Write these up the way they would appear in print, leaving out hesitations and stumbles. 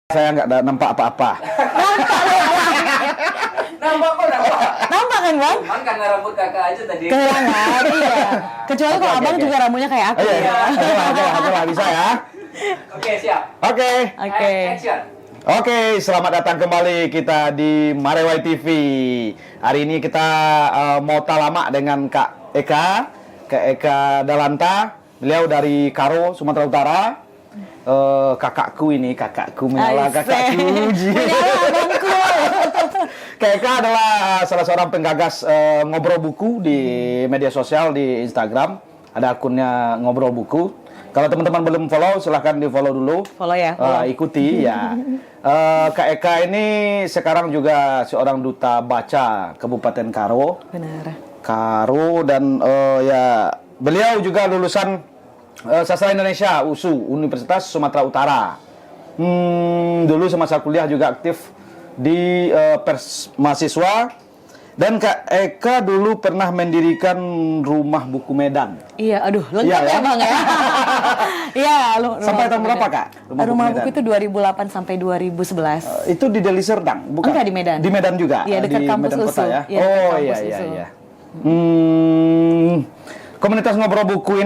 Saya nggak ada nampak apa-apa. Nampak kok, nampak. Nampak kan bang? Cuman karena rambut kakak aja tadi. Kehilangan, iya. Kecuali kalau abang juga rambutnya kayak aku Iya, ya. coba bisa ya. Oke, siap. Oke. Oke. Action. Oke, selamat datang kembali kita di Marewai TV. Hari ini kita mau talama dengan Kak Eka Dalanta. Beliau dari Karo, Sumatera Utara. Kakakku menyala kakakku. Menyala abangku. Kak Eka adalah salah seorang penggagas Ngobrol Buku di media sosial di Instagram. Ada akunnya Ngobrol Buku. Kalau teman-teman belum follow, silahkan di follow dulu. Follow ya. Follow. Ikuti ya. Kak Eka ini sekarang juga seorang duta baca Kabupaten Karo. Benar. Karo dan ya beliau juga lulusan Sastra Indonesia USU Universitas Sumatera Utara. Dulu semasa kuliah juga aktif di pers mahasiswa. Dan Kak Eka dulu pernah mendirikan Rumah Buku Medan. Iya, aduh, lengkap Iya, ya ya? bang ya. Iya, Sampai tahun berapa Kak? Rumah buku itu 2008 sampai 2011. Itu di Deli Serdang, bukan? Enggak, di Medan. Di Medan juga. Iya, dekat di kampus Medan USU. Kota ya. Iya, dekat Oh kampus iya USU. iya. Komunitas Ngobrol Buku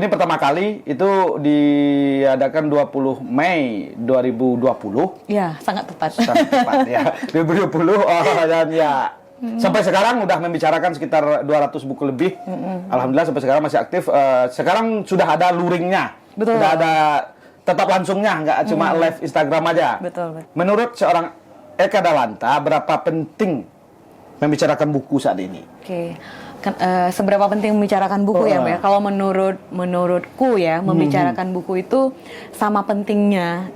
ini pertama kali itu diadakan 20 Mei 2020. Iya, sangat tepat. Sangat tepat ya. 2020 dan ya sampai sekarang udah membicarakan sekitar 200 buku lebih. Alhamdulillah sampai sekarang masih aktif. Sekarang sudah ada luringnya. Betul. Sudah ada tetap langsungnya, nggak cuma live Instagram aja. Betul. Menurut seorang Eka Dalanta, berapa penting membicarakan buku saat ini? Oke. Seberapa penting membicarakan buku ya, Mbak? Ya? Kalau menurutku ya, membicarakan buku itu sama pentingnya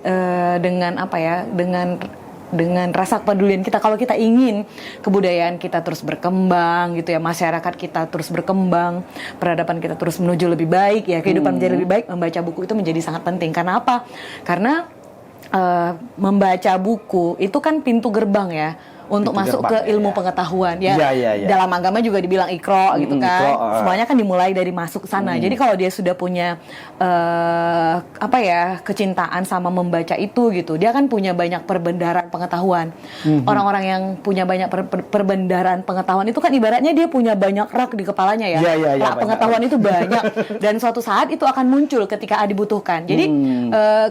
dengan apa ya? Dengan rasa kepedulian kita. Kalau kita ingin kebudayaan kita terus berkembang gitu ya, masyarakat kita terus berkembang, peradaban kita terus menuju lebih baik ya, kehidupan menjadi lebih baik, membaca buku itu menjadi sangat penting. Karena apa? Karena membaca buku itu kan pintu gerbang ya untuk masuk ke ilmu pengetahuan ya. Dalam agama juga dibilang ikro gitu kan. Semuanya kan dimulai dari masuk sana. Jadi kalau dia sudah punya apa ya, kecintaan sama membaca itu gitu, dia kan punya banyak perbendaharaan pengetahuan. Orang-orang yang punya banyak perbendaharaan pengetahuan itu kan ibaratnya dia punya banyak rak di kepalanya ya. Rak pengetahuan itu banyak dan suatu saat itu akan muncul ketika dibutuhkan. Jadi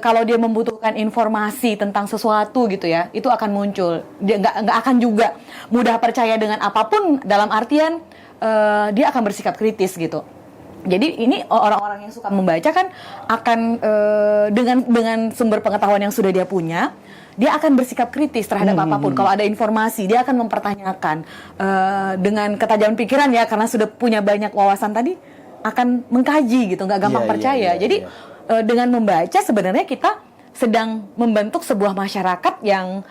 kalau dia membutuhkan informasi tentang sesuatu gitu ya, itu akan muncul. Dia nggak akan juga mudah percaya dengan apapun, dalam artian dia akan bersikap kritis gitu. Jadi ini orang-orang yang suka membaca kan akan dengan sumber pengetahuan yang sudah dia punya, dia akan bersikap kritis terhadap apapun. Kalau ada informasi, dia akan mempertanyakan dengan ketajaman pikiran ya, karena sudah punya banyak wawasan tadi, akan mengkaji gitu, nggak gampang percaya. Jadi dengan membaca sebenarnya kita sedang membentuk sebuah masyarakat yang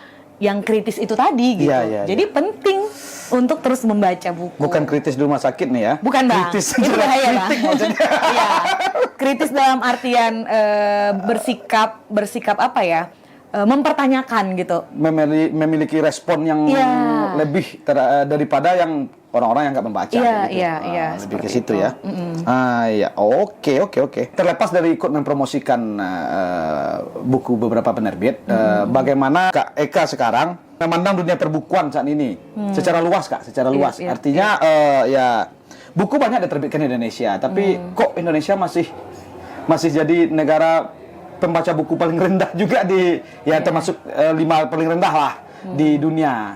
kritis itu tadi gitu. Jadi penting untuk terus membaca buku. Bukan kritis di rumah sakit nih ya. Bukan bang. Kritis itu bahaya bang. Iya. Kritis dalam artian bersikap apa ya? Mempertanyakan gitu. Memiliki respon yang lebih daripada yang orang-orang yang nggak membaca. Iya. Lebih ke situ ya. Oke. Terlepas dari ikut mempromosikan buku beberapa penerbit, bagaimana Kak Eka sekarang memandang dunia perbukuan saat ini secara luas Kak, secara luas. Artinya ya buku banyak diterbitkan di Indonesia, tapi kok Indonesia masih jadi negara pembaca buku paling rendah juga termasuk 5 paling rendah lah di dunia.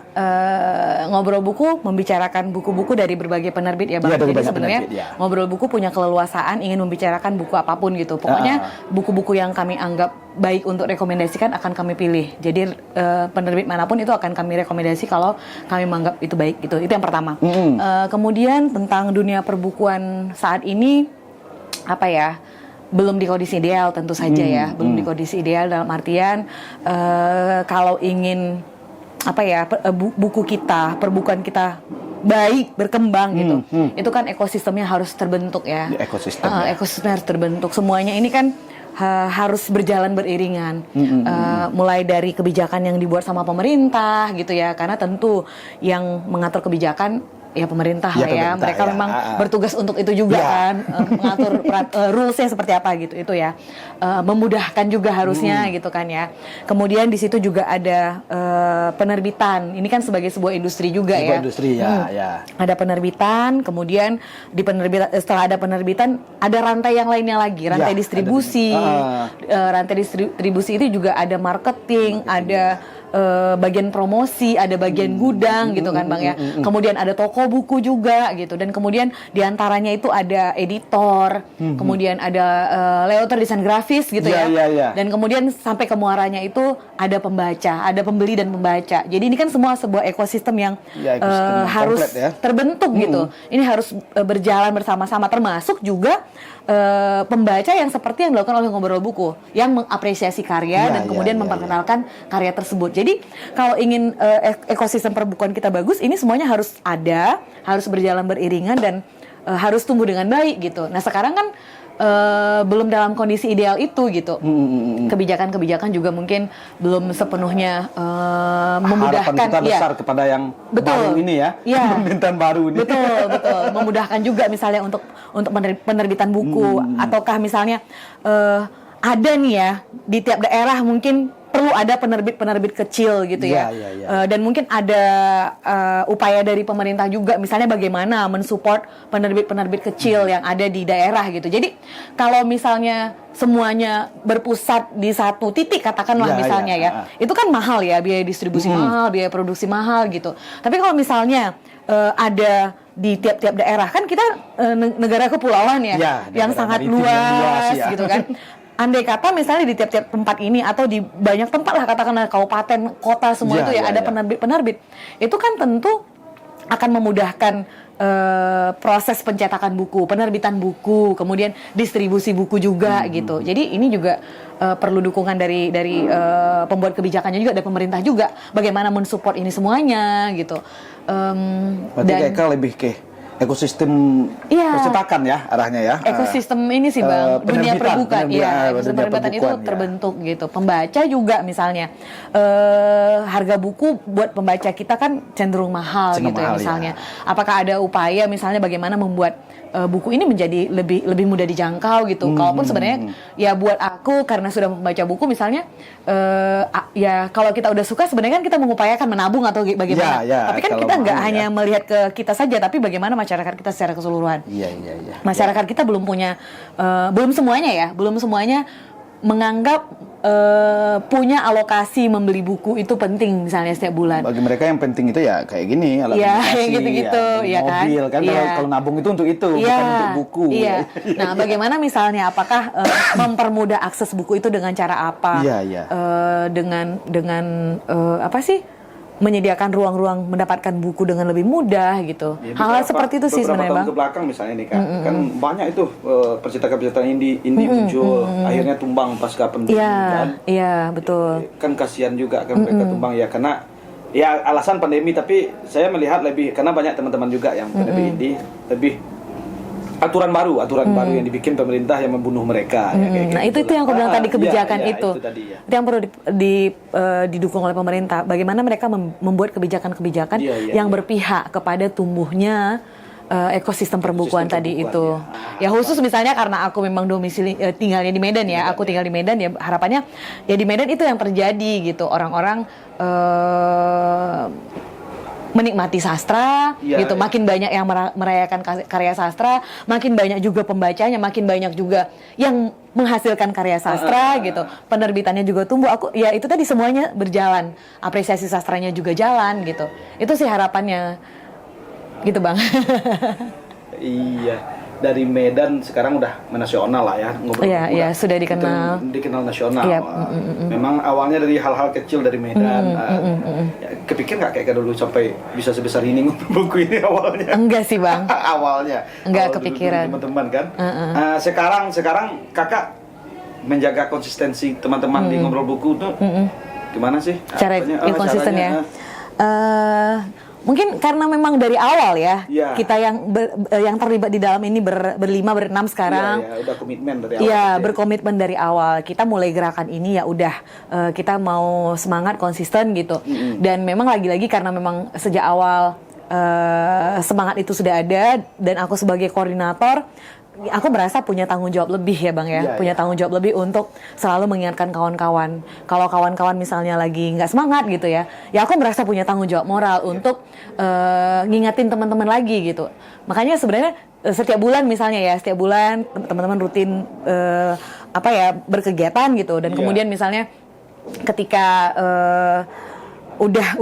Ngobrol Buku membicarakan buku-buku dari berbagai penerbit ya bang. Jadi sebenarnya Ngobrol Buku punya keleluasaan ingin membicarakan buku apapun gitu. Pokoknya buku-buku yang kami anggap baik untuk rekomendasikan akan kami pilih. Jadi penerbit manapun itu akan kami rekomendasi kalau kami menganggap itu baik gitu. Itu yang pertama. Kemudian tentang dunia perbukuan saat ini apa ya? Belum di kondisi ideal tentu saja ya. Belum di kondisi ideal dalam artian kalau ingin apa ya, buku kita, perbukuan kita baik, berkembang gitu. Itu kan ekosistemnya harus terbentuk ya. Ekosistemnya harus terbentuk. Semuanya ini kan harus berjalan beriringan. Mulai dari kebijakan yang dibuat sama pemerintah gitu ya. Karena tentu yang mengatur kebijakan ya pemerintah Ya, lah ya. pemerintah, Mereka ya. memang bertugas untuk itu juga Ya. kan, mengatur rulesnya seperti apa gitu itu ya. Memudahkan juga harusnya gitu kan ya. Kemudian di situ juga ada penerbitan. Ini kan sebagai sebuah industri juga Sebuah ya. industri ya. Ada penerbitan, kemudian di penerbitan setelah ada penerbitan ada rantai yang lainnya lagi, rantai Ya, distribusi. Rantai distribusi itu juga ada marketing, ada bagian promosi, ada bagian gudang gitu kan Bang ya. Kemudian ada toko buku juga gitu, dan kemudian diantaranya itu ada editor, kemudian ada layout desain grafis gitu Ya, ya. dan kemudian sampai ke muaranya itu ada pembaca, ada pembeli dan pembaca. Jadi ini kan semua sebuah ekosistem yang Ya, ekosistem yang harus komplit ya. terbentuk gitu. Ini harus berjalan bersama-sama, termasuk juga pembaca yang seperti yang dilakukan oleh Ngobrol Buku, yang mengapresiasi karya dan kemudian memperkenalkan karya tersebut. Jadi kalau ingin ekosistem perbukuan kita bagus, ini semuanya harus ada, harus berjalan beriringan dan harus tumbuh dengan baik gitu. Nah sekarang kan belum dalam kondisi ideal itu gitu. Kebijakan-kebijakan juga mungkin belum sepenuhnya memudahkan. Harapan kita besar kepada yang baru ini ya, pemerintahan baru ini. Betul. Memudahkan juga misalnya untuk penerbitan buku, ataukah misalnya ada nih ya di tiap daerah mungkin perlu ada penerbit kecil gitu ya. Dan mungkin ada upaya dari pemerintah juga, misalnya bagaimana mensupport penerbit kecil yang ada di daerah gitu. Jadi kalau misalnya semuanya berpusat di satu titik katakanlah misalnya itu kan mahal ya, biaya distribusi mahal, biaya produksi mahal gitu. Tapi kalau misalnya ada di tiap-tiap daerah, kan kita negara kepulauan ya, yang sangat luas gitu kan. Andai kata misalnya di tiap-tiap tempat ini atau di banyak tempat lah katakanlah kabupaten, kota semua itu ya ada penerbit-penerbit. Itu kan tentu akan memudahkan proses pencetakan buku, penerbitan buku, kemudian distribusi buku juga gitu. Jadi ini juga perlu dukungan dari pembuat kebijakannya juga, dari pemerintah juga, bagaimana mensupport ini semuanya gitu. Berarti Eka lebih ke ekosistem percetakan ya arahnya ya. Ekosistem ini sih Bang, dunia perbukaan ekosistem penerbitan itu terbentuk gitu. Pembaca juga misalnya harga buku buat pembaca kita kan cenderung mahal gitu ya misalnya. Apakah ada upaya misalnya bagaimana membuat buku ini menjadi lebih mudah dijangkau gitu. Kalaupun sebenarnya ya buat aku karena sudah membaca buku misalnya ya kalau kita udah suka sebenarnya kan kita mengupayakan menabung atau bagaimana. Tapi kan kita nggak hanya melihat ke kita saja, tapi bagaimana masyarakat kita secara keseluruhan. Masyarakat kita belum punya belum semuanya menganggap punya alokasi membeli buku itu penting misalnya setiap bulan. Bagi mereka yang penting itu ya kayak gini, alat komunikasi, gitu-gitu, ya kan? Mobil kan, kalau nabung itu untuk itu, bukan untuk buku. Nah, bagaimana misalnya, apakah mempermudah akses buku itu dengan cara apa? Dengan apa sih? Menyediakan ruang-ruang mendapatkan buku dengan lebih mudah gitu. Hal-hal seperti itu sih sebenarnya Bang. Beberapa tahun ke belakang misalnya nih kan banyak itu percetakan indie muncul, akhirnya tumbang pasca pandemi kan. Iya, betul. Kan kasihan juga kan mereka tumbang ya, karena ya alasan pandemi, tapi saya melihat lebih karena banyak teman-teman juga yang penerbit indie lebih aturan baru yang dibikin pemerintah yang membunuh mereka. Nah itu yang aku bilang tadi, kebijakan itu. Itu yang perlu didukung oleh pemerintah. Bagaimana mereka membuat kebijakan-kebijakan yang berpihak kepada tumbuhnya ekosistem perbukuan tadi itu. Ya khusus misalnya karena aku memang domisili tinggalnya di Medan ya. Aku tinggal di Medan ya, harapannya ya di Medan itu yang terjadi gitu. Orang-orang menikmati sastra gitu, makin banyak yang merayakan karya sastra, makin banyak juga pembacanya, makin banyak juga yang menghasilkan karya sastra gitu, penerbitannya juga tumbuh. Ya itu tadi semuanya berjalan, apresiasi sastranya juga jalan gitu. Itu sih harapannya gitu Bang. Iya, dari Medan sekarang udah menasional lah ya, ngobrol. Iya, sudah dikenal nasional. Memang awalnya dari hal-hal kecil dari Medan. Ya, kepikir nggak kayak dulu sampai bisa sebesar ini ngobrol buku ini awalnya? Enggak sih Bang. Awalnya. Enggak kepikiran. Teman-teman kan. Sekarang kakak menjaga konsistensi teman-teman di ngobrol buku tuh gimana sih? Cara konsisten ya. Mungkin karena memang dari awal ya, kita yang terlibat di dalam ini berlima, berenam sekarang. Udah komitmen dari awal. Iya, berkomitmen dari awal. Kita mulai gerakan ini ya udah kita mau semangat konsisten gitu. Dan memang lagi-lagi karena memang sejak awal semangat itu sudah ada, dan aku sebagai koordinator, aku merasa punya tanggung jawab lebih ya Bang ya, punya tanggung jawab lebih untuk selalu mengingatkan kawan-kawan. Kalau kawan-kawan misalnya lagi nggak semangat gitu ya aku merasa punya tanggung jawab moral untuk ngingetin teman-teman lagi gitu. Makanya sebenarnya setiap bulan misalnya ya, setiap bulan teman-teman rutin berkegiatan gitu, dan kemudian misalnya ketika udah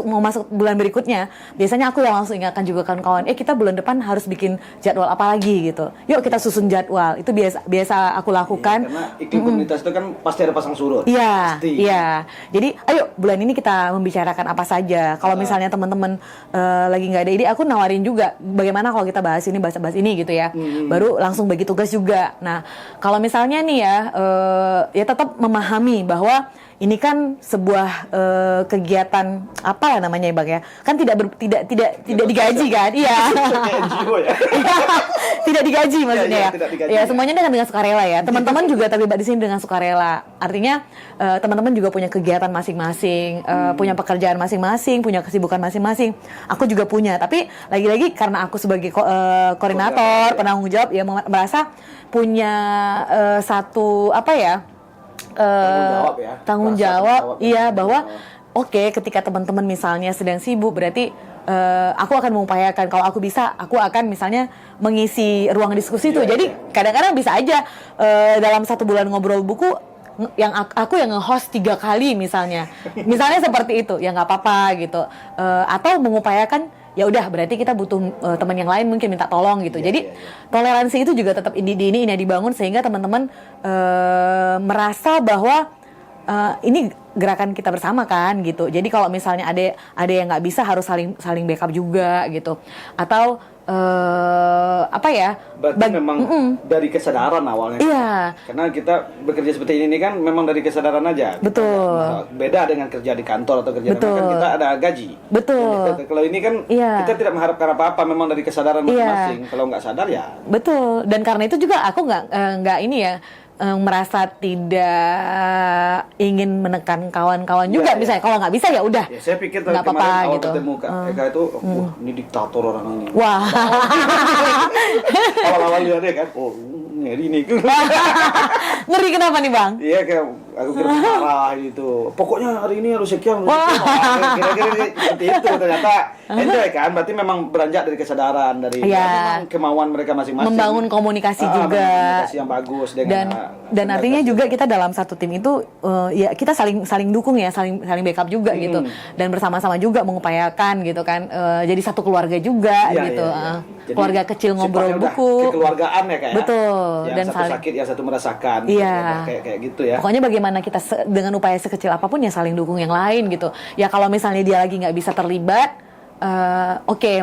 mau masuk bulan berikutnya, biasanya aku yang langsung ingatkan juga kawan-kawan, kita bulan depan harus bikin jadwal apa lagi gitu. Yuk kita susun jadwal. Itu biasa aku lakukan. Karena iklim komunitas itu kan pasti ada pasang surut. Iya, iya. Jadi ayo bulan ini kita membicarakan apa saja. Kalau misalnya teman-teman lagi nggak ada ide, aku nawarin juga bagaimana kalau kita bahas ini gitu ya. Baru langsung bagi tugas juga. Nah, kalau misalnya nih ya tetap memahami bahwa ini kan sebuah kegiatan apa ya namanya ya Bang ya, kan tidak digaji kan, iya. Tidak digaji maksudnya ya. Semuanya dengan sukarela ya. Teman-teman juga terlibat di sini dengan sukarela. Artinya teman-teman juga punya kegiatan masing-masing, punya pekerjaan masing-masing, punya kesibukan masing-masing. Aku juga punya, tapi lagi-lagi karena aku sebagai koordinator, penanggung jawab ya merasa punya satu tanggung jawab iya, bahwa oke, ketika teman-teman misalnya sedang sibuk, berarti aku akan mengupayakan kalau aku bisa, aku akan misalnya mengisi ruang diskusi itu. Jadi kadang-kadang bisa aja dalam 1 bulan ngobrol buku yang aku yang nge-host 3 kali misalnya seperti itu, ya nggak apa-apa gitu. Atau mengupayakan ya udah berarti kita butuh teman yang lain mungkin minta tolong gitu. Jadi toleransi itu juga tetap ini dibangun sehingga teman-teman merasa bahwa ini gerakan kita bersama kan gitu. Jadi kalau misalnya ada yang nggak bisa, harus saling backup juga gitu. Atau Berarti memang dari kesadaran awalnya. Iya. Karena kita bekerja seperti ini kan memang dari kesadaran aja. Betul. Beda dengan kerja di kantor atau kerja di mana kan kita ada gaji. Betul. Kalau ini kan kita tidak mengharapkan apa-apa, memang dari kesadaran masing-masing. Kalau nggak sadar ya. Betul. Dan karena itu juga aku nggak ini ya, merasa tidak ingin menekan kawan-kawan juga. Misalnya kalau nggak bisa ya udah, saya pikir nggak apa-apa awal gitu. Ketemu Kak Eka itu, ini diktator orang ini. Wah. Awal-awal lihatnya kan, ngeri nih. Ngeri kenapa nih Bang? Iya, kayak aku kira marah gitu. Pokoknya hari ini harus sekian. Kira-kira seperti itu. Ternyata enjoy kan, berarti memang beranjak dari kesadaran, dari memang kemauan mereka masing-masing. Membangun komunikasi juga. Komunikasi yang bagus dan artinya juga kita dalam satu tim itu ya kita saling dukung ya, saling backup juga gitu. Dan bersama-sama juga mengupayakan gitu kan. Jadi satu keluarga juga gitu. Jadi, keluarga kecil ngobrol buku. Kekeluargaan ya Kak ya. Betul. Yang dan satu sakit, yang satu merasakan. Iya. Kayak gitu ya. Pokoknya bagaimana kita dengan upaya sekecil apapun ya saling dukung yang lain gitu. Ya kalau misalnya dia lagi nggak bisa terlibat,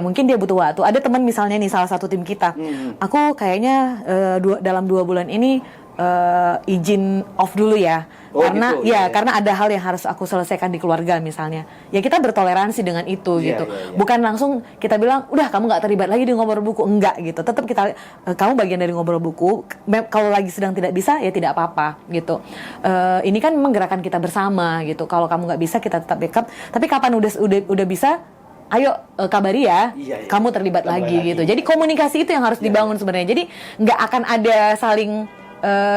mungkin dia butuh waktu. Ada teman misalnya nih, salah satu tim kita, aku kayaknya dalam 2 bulan ini izin off dulu ya. Karena gitu, karena ada hal yang harus aku selesaikan di keluarga misalnya. Ya kita bertoleransi dengan itu gitu. Bukan langsung kita bilang, udah kamu nggak terlibat lagi di ngobrol buku, enggak gitu. Tetap kita, kamu bagian dari ngobrol buku. Kalau lagi sedang tidak bisa ya tidak apa-apa gitu. Ini kan memang gerakan kita bersama gitu. Kalau kamu nggak bisa, kita tetap backup. Tapi kapan udah bisa, ayo kabari ya, kamu terlibat lagi gitu. Jadi komunikasi itu yang harus dibangun sebenarnya. Jadi nggak akan ada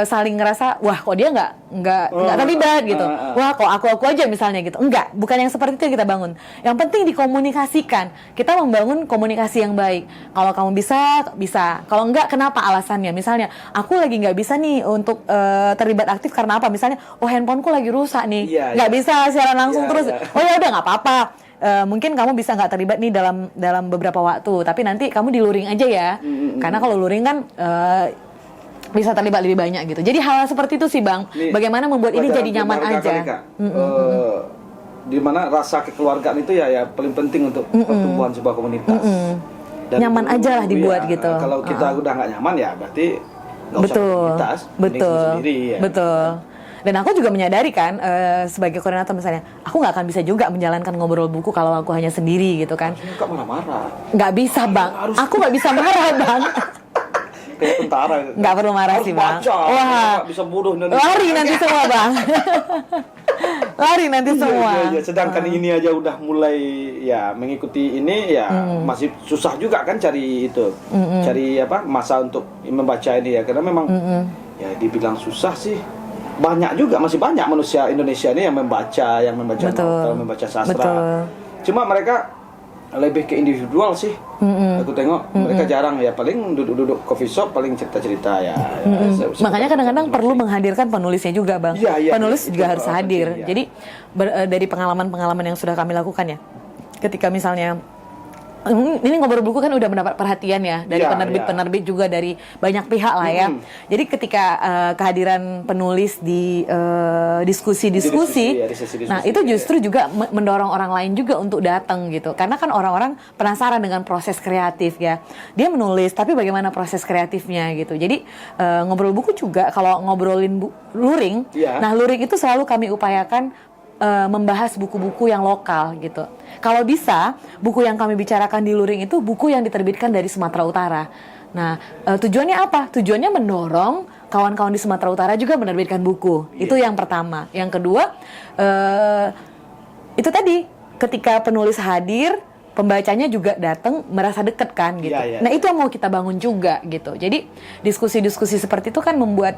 saling ngerasa, wah kok dia nggak terlibat gitu, wah kok aku aja misalnya gitu. Enggak, bukan yang seperti itu yang kita bangun. Yang penting dikomunikasikan. Kita membangun komunikasi yang baik. Kalau kamu bisa. Kalau enggak, kenapa alasannya? Misalnya, aku lagi nggak bisa nih untuk terlibat aktif karena apa? Misalnya, handphoneku lagi rusak nih, nggak bisa siaran langsung terus. Oh ya udah nggak apa-apa. Mungkin kamu bisa nggak terlibat nih dalam beberapa waktu, tapi nanti kamu di luring aja ya. Karena kalau luring kan bisa terlibat lebih banyak gitu. Jadi hal seperti itu sih Bang. Bagaimana membuat ini jadi nyaman aja. Di mana rasa kekeluargaan itu ya paling penting untuk pertumbuhan sebuah komunitas. Dan nyaman aja lah dibuat gitu. Kalau kita udah nggak nyaman ya berarti nggak usah komunitas. Sendiri, ya. Betul. Dan aku juga menyadari kan, sebagai koordinator misalnya, aku nggak akan bisa juga menjalankan ngobrol buku kalau aku hanya sendiri gitu kan. Kok marah-marah? Nggak bisa Bang. Aku nggak bisa marah Bang. Kayak tentara. Nggak perlu marah sih Bang. Wah, bisa bodoh. Lari nanti semua Bang. lari nanti semua. Iya. Sedangkan ini aja udah mulai ya mengikuti ini ya masih susah juga kan cari itu, cari masa untuk membaca ini ya, karena memang ya dibilang susah sih. Banyak juga, masih banyak manusia Indonesia ini yang membaca novel, membaca sastra. Betul. Cuma mereka lebih ke individual sih. Aku tengok mereka jarang ya, paling duduk-duduk coffee shop, paling cerita-cerita ya. Makanya kadang-kadang perlu menghadirkan penulisnya juga, Bang. Penulis juga harus hadir. Penting, Jadi dari pengalaman-pengalaman yang sudah kami lakukan ya, ketika misalnya ini ngobrol buku kan udah mendapat perhatian ya dari penerbit-penerbit juga, dari banyak pihak lah ya. Jadi ketika kehadiran penulis di diskusi-diskusi, nah itu justru juga mendorong orang lain juga untuk datang gitu. Karena kan orang-orang penasaran dengan proses kreatif ya. Dia menulis, tapi bagaimana proses kreatifnya gitu. Jadi ngobrol buku juga kalau ngobrolin luring, nah luring itu selalu kami upayakan membahas buku-buku yang lokal gitu. Kalau bisa, buku yang kami bicarakan di luring itu buku yang diterbitkan dari Sumatera Utara. Nah, tujuannya apa? Tujuannya mendorong kawan-kawan di Sumatera Utara juga menerbitkan buku. Itu yang pertama. Yang kedua, itu tadi ketika penulis hadir, pembacanya juga datang merasa deket kan gitu. Nah, itu yang mau kita bangun juga gitu. Jadi diskusi-diskusi seperti itu kan membuat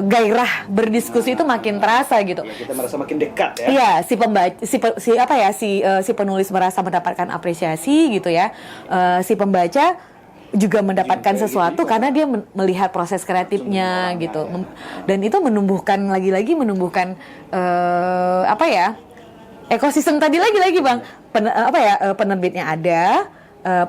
gairah berdiskusi itu makin terasa gitu. Ya, kita merasa makin dekat ya. Iya, si penulis merasa mendapatkan apresiasi gitu ya. Si pembaca juga mendapatkan sesuatu karena dia melihat proses kreatifnya gitu. Dan itu menumbuhkan menumbuhkan ekosistem tadi lagi Bang. Penerbitnya ada,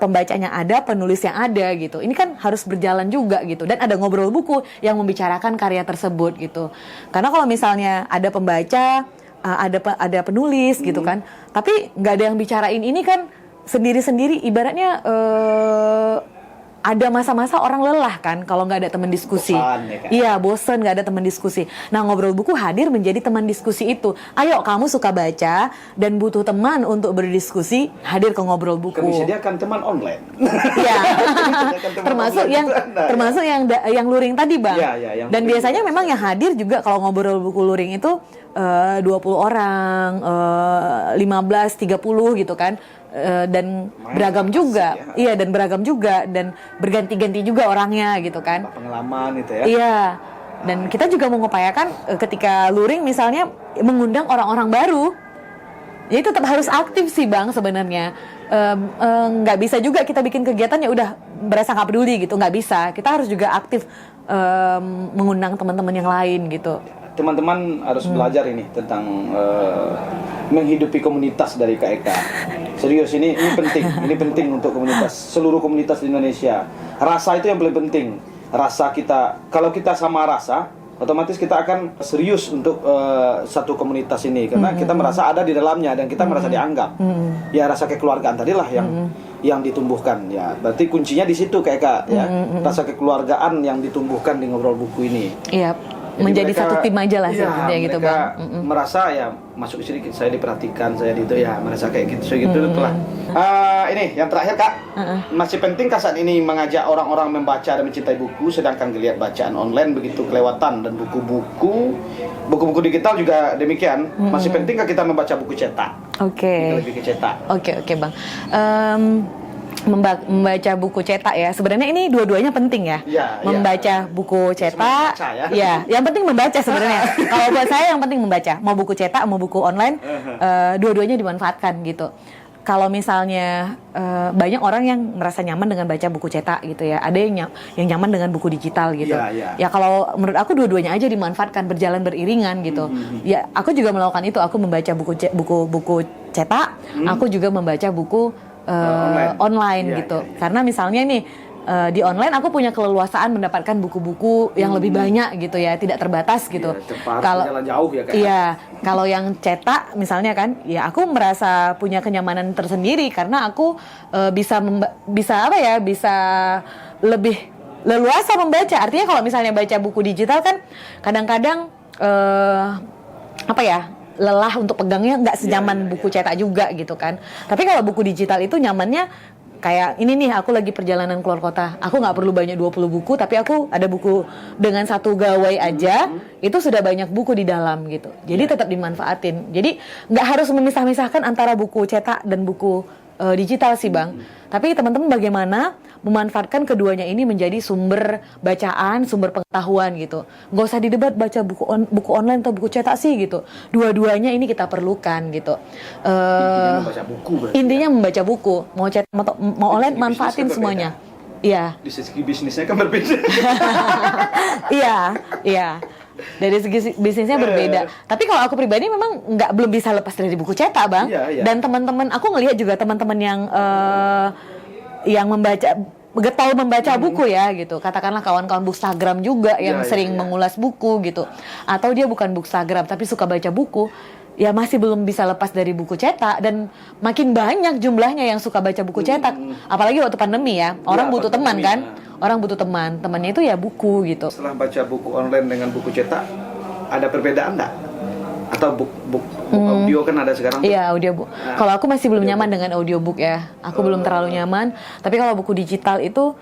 pembacanya ada, penulis yang ada gitu. Ini kan harus berjalan juga gitu. Dan ada ngobrol buku yang membicarakan karya tersebut gitu. Karena kalau misalnya ada pembaca, ada penulis gitu kan, tapi nggak ada yang bicarain ini kan sendiri-sendiri. Ibaratnya ada masa-masa orang lelah kan kalau nggak ada teman diskusi. Bosan, ya kan? Iya, bosan nggak ada teman diskusi. Nah, ngobrol buku hadir menjadi teman diskusi itu. Ayo, kamu suka baca dan butuh teman untuk berdiskusi, hadir ke ngobrol buku. Kami sediakan teman online. Iya. termasuk yang luring tadi, Bang. Yang dan biasanya memang yang hadir juga kalau ngobrol buku luring itu 20 orang, 15, 30 gitu kan. Dan beragam juga. Iya, dan beragam juga dan berganti-ganti juga orangnya gitu kan. Pengalaman itu ya. Iya. Dan kita juga mengupayakan ketika luring misalnya mengundang orang-orang baru. Ya tetap harus aktif sih Bang sebenarnya. Nggak bisa juga kita bikin kegiatan ya udah berasa nggak peduli gitu, nggak bisa. Kita harus juga aktif mengundang teman-teman yang lain gitu. Teman-teman harus belajar ini tentang menghidupi komunitas dari Kak Eka. Serius, ini penting untuk seluruh komunitas di Indonesia. Rasa itu yang paling penting. Rasa kita, kalau kita sama rasa, otomatis kita akan serius untuk satu komunitas ini karena kita merasa ada di dalamnya dan kita merasa dianggap. Ya rasa kekeluargaan tadilah yang ditumbuhkan ya. Berarti kuncinya di situ Kak Eka ya. Rasa kekeluargaan yang ditumbuhkan di ngobrol buku ini. Iya. Menjadi mereka, satu tim aja lah sebenarnya gitu Bang. Merasa ya masuk sini saya diperhatikan, saya itu ya merasa kayak gitu lah. Ini yang terakhir Kak, masih pentingkah saat ini mengajak orang-orang membaca dan mencintai buku, sedangkan geliat bacaan online begitu kelewatan dan buku-buku digital juga demikian. Masih pentingkah kita membaca buku cetak? Oke. Lebih ke cetak. Oke Bang. Membaca buku cetak ya. Sebenarnya ini dua-duanya penting ya. Membaca buku cetak. Ya, yang penting membaca sebenarnya. Kalau buat saya yang penting membaca. Mau buku cetak, mau buku online, dua-duanya dimanfaatkan gitu. Kalau misalnya banyak orang yang merasa nyaman dengan baca buku cetak gitu ya. Ada yang nyaman dengan buku digital gitu. Ya kalau menurut aku dua-duanya aja dimanfaatkan, berjalan beriringan gitu. Ya, aku juga melakukan itu. Aku membaca buku cetak, aku juga membaca buku online gitu. Karena misalnya nih di online aku punya keleluasaan mendapatkan buku-buku yang lebih banyak gitu ya, tidak terbatas gitu. Kalau jalan jauh ya Kak. Iya, kalau yang cetak misalnya kan, ya aku merasa punya kenyamanan tersendiri karena aku bisa lebih leluasa membaca. Artinya kalau misalnya baca buku digital kan kadang-kadang lelah untuk pegangnya nggak senyaman buku cetak juga gitu kan. Tapi kalau buku digital itu nyamannya kayak ini nih, aku lagi perjalanan keluar kota, aku nggak perlu banyak 20 buku, tapi aku ada buku dengan satu gawai aja, itu sudah banyak buku di dalam gitu. Jadi tetap dimanfaatin. Jadi nggak harus memisah-misahkan antara buku cetak dan buku digital sih Bang. Tapi teman-teman bagaimana memanfaatkan keduanya ini menjadi sumber bacaan, sumber pengetahuan gitu. Nggak usah didebat baca buku online atau buku cetak sih gitu. Dua-duanya ini kita perlukan gitu. Intinya membaca buku berarti. Intinya membaca buku, mau cetak mau online manfaatin semuanya. Iya. Di segi bisnisnya kan berbeda. Iya. Dari segi bisnisnya berbeda. Tapi kalau aku pribadi memang belum bisa lepas dari buku cetak Bang. Iya. Dan teman-teman, aku ngelihat juga teman-teman yang getol membaca buku ya gitu. Katakanlah kawan-kawan bookstagram juga yang sering mengulas buku gitu. Atau dia bukan bookstagram tapi suka baca buku. Ya masih belum bisa lepas dari buku cetak, dan makin banyak jumlahnya yang suka baca buku cetak. Apalagi waktu pandemi ya, orang butuh teman kan. Orang butuh temannya itu ya buku gitu. Setelah baca buku online dengan buku cetak, ada perbedaan nggak? Atau buku audio kan ada sekarang? Iya, audiobook. Kalau aku masih belum nyaman dengan audiobook ya. Aku belum terlalu nyaman. Tapi kalau buku digital itu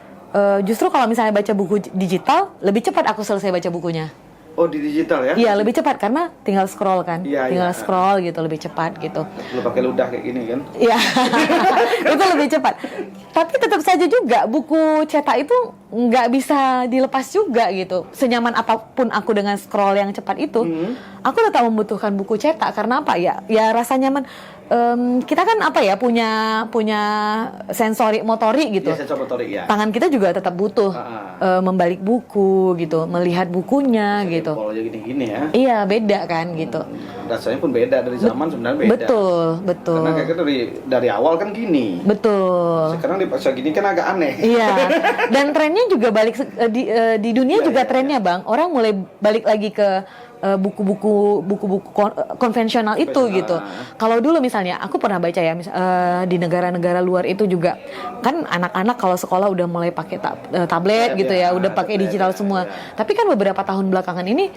justru kalau misalnya baca buku digital lebih cepat aku selesai baca bukunya. Oh, di digital ya? Iya, lebih cepat karena tinggal scroll kan. Iya. Scroll gitu, lebih cepat gitu. Lu pakai ludah kayak gini kan? Iya. Itu lebih cepat. Tapi tetap saja juga buku cetak itu nggak bisa dilepas juga gitu. Senyaman apapun aku dengan scroll yang cepat itu, aku tetap membutuhkan buku cetak karena apa ya? Ya rasa nyaman. Kita kan apa ya, punya sensori motorik gitu. Iya, sensor motorik ya. Tangan kita juga tetap butuh membalik buku gitu, melihat bukunya gitu. Kalau gini-gini ya. Iya, beda kan gitu. Rasanya pun beda dari zaman sebenarnya beda. Betul. Karena kayaknya dari awal kan gini. Betul. Sekarang dipaksa gini kan agak aneh. Iya. Dan trennya juga balik di dunia juga trennya Bang. Orang mulai balik lagi ke buku-buku konvensional itu gitu. Kalau dulu misalnya aku pernah baca ya di negara-negara luar itu juga kan anak-anak kalau sekolah udah mulai pakai tablet gitu ya, udah pakai digital semua. Tapi kan beberapa tahun belakangan ini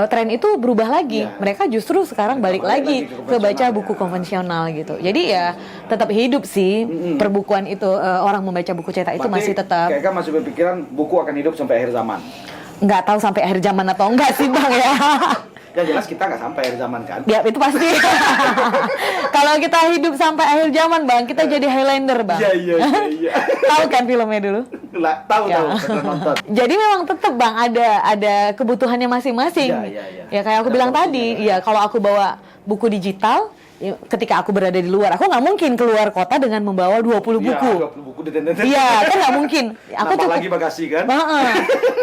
tren itu berubah lagi. Mereka justru sekarang balik lagi ke baca buku konvensional gitu. Jadi ya tetap hidup sih perbukuan itu, orang membaca buku cetak itu masih tetap. Kayaknya masih berpikiran buku akan hidup sampai akhir zaman. Nggak tahu sampai akhir zaman atau enggak sih Bang ya. Ya jelas kita nggak sampai akhir zaman kan. Ya itu pasti. Kalau kita hidup sampai akhir zaman Bang, kita jadi Highlander Bang. Iya. Tahu kan filmnya dulu? Tahu pernah nonton. Jadi memang tetap Bang ada kebutuhannya masing-masing. Iya. Ya kayak aku bilang tadi, ya kalau aku bawa buku digital, ketika aku berada di luar, aku nggak mungkin keluar kota dengan membawa 20 buku. 20 buku Iya, kan nggak mungkin. Aku cukup lagi bagasi kan?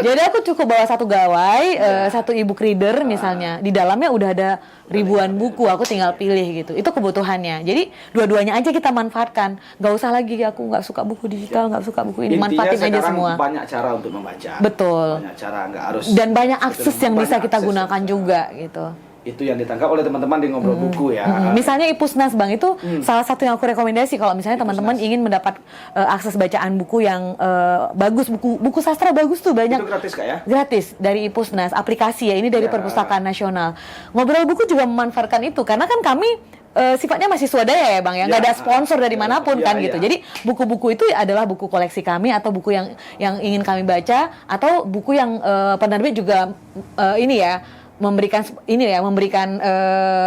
Jadi aku cukup bawa satu gawai, satu e-book reader misalnya. Di dalamnya udah ada ribuan buku, aku tinggal pilih gitu. Itu kebutuhannya. Jadi dua-duanya aja kita manfaatkan. Nggak usah lagi aku nggak suka buku digital, nggak suka buku ini. Manfaatin aja semua. Banyak cara untuk membaca. Betul. Banyak cara, nggak harus. Dan banyak akses yang bisa kita gunakan juga gitu. Itu yang ditangkap oleh teman-teman di ngobrol buku ya. Misalnya Ipusnas Bang, itu salah satu yang aku rekomendasi kalau misalnya teman-teman ingin mendapat akses bacaan buku yang bagus, buku sastra bagus tuh banyak. Itu gratis Kak ya? Gratis dari Ipusnas, aplikasi ya, ini dari Perpustakaan Nasional. Ngobrol buku juga memanfaatkan itu karena kan kami sifatnya masih swadaya ya Bang ya, nggak ada sponsor dari manapun kan gitu. Jadi buku-buku itu adalah buku koleksi kami atau buku yang ingin kami baca, atau buku yang penerbit juga memberikan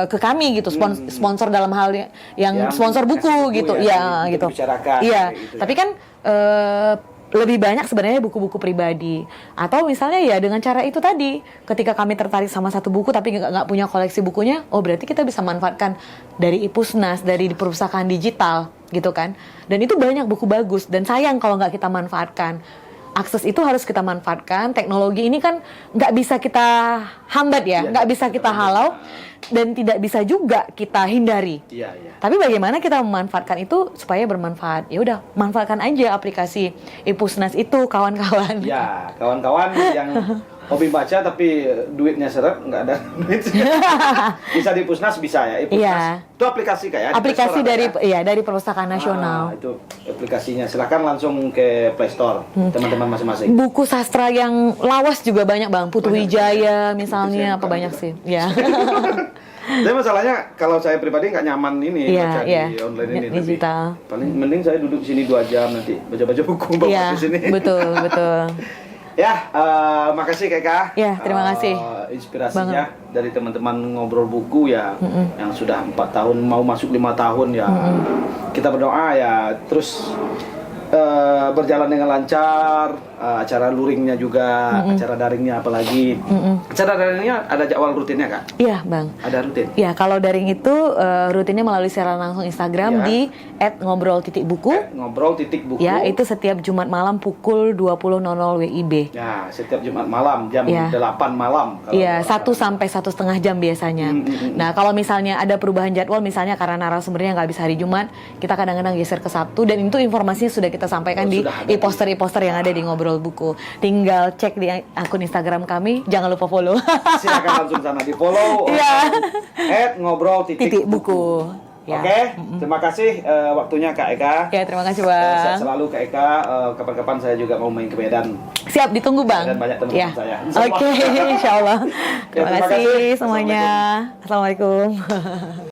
ke kami gitu, sponsor dalam hal yang sponsor buku gitu ya gitu. Iya, tapi kan lebih banyak sebenarnya buku-buku pribadi, atau misalnya ya dengan cara itu tadi, ketika kami tertarik sama satu buku tapi nggak punya koleksi bukunya, oh berarti kita bisa manfaatkan dari Ipusnas, dari perpustakaan digital gitu kan. Dan itu banyak buku bagus, dan sayang kalau nggak kita manfaatkan. Akses itu harus kita manfaatkan. Teknologi ini kan nggak bisa kita hambat ya, nggak bisa kita halau, dan tidak bisa juga kita hindari. Tapi bagaimana kita memanfaatkan itu supaya bermanfaat? Ya udah, manfaatkan aja aplikasi Ipusnas itu, kawan-kawan. Ya, kawan-kawan yang hobi baca tapi duitnya seret, nggak ada duit. Bisa di Ipusnas, bisa ya. Ipusnas itu aplikasi kayak aplikasi dari Perpustakaan Nasional. Itu aplikasinya, silakan langsung ke Play Store teman-teman masing-masing. Buku sastra yang lawas juga banyak Bang, Putu Wijaya misalnya, apa banyak sih ya. Tapi masalahnya kalau saya pribadi nggak nyaman ini Iya, baca iya. di online ini. Digital. Tapi paling mending saya duduk di sini 2 jam nanti baca-baca buku bapak Iya, di sini. betul, betul. Ya, makasih Kak. Ya, terima kasih. Inspirasinya dari teman-teman ngobrol buku ya, yang sudah 4 tahun mau masuk 5 tahun ya. Kita berdoa ya terus berjalan dengan lancar, acara luringnya juga, acara daringnya apalagi. Acara daringnya ada jadwal rutinnya Kak? Iya, Bang. Ada rutin? Ya, kalau daring itu rutinnya melalui siaran langsung Instagram Ya. di @ngobrol_buku. Ngobrol_buku. Ya, itu setiap Jumat malam pukul 20.00 WIB. Ya, setiap Jumat malam jam Ya. 8 malam. Iya, 1 sampai 1,5 jam biasanya. Nah, kalau misalnya ada perubahan jadwal, misalnya karena narasumbernya nggak bisa hari Jumat, kita kadang-kadang geser ke Sabtu, dan itu informasinya sudah kita sampaikan di sudah ada e-poster yang ada di Ngobrol Buku. Tinggal cek di akun Instagram kami, jangan lupa follow. Silakan langsung sana di follow. Iya. @ngobrol_buku. Ya. Oke, terima kasih waktunya Kak Eka. Ya, terima kasih, Sehat Bang. selalu Kak Eka. Kapan-kapan saya juga mau main ke Medan. Siap, ditunggu, Bang. Dan banyak teman-teman Ya. saya. Oke, insya Allah. Ya, Terima terima kasih. kasih semuanya. Assalamualaikum.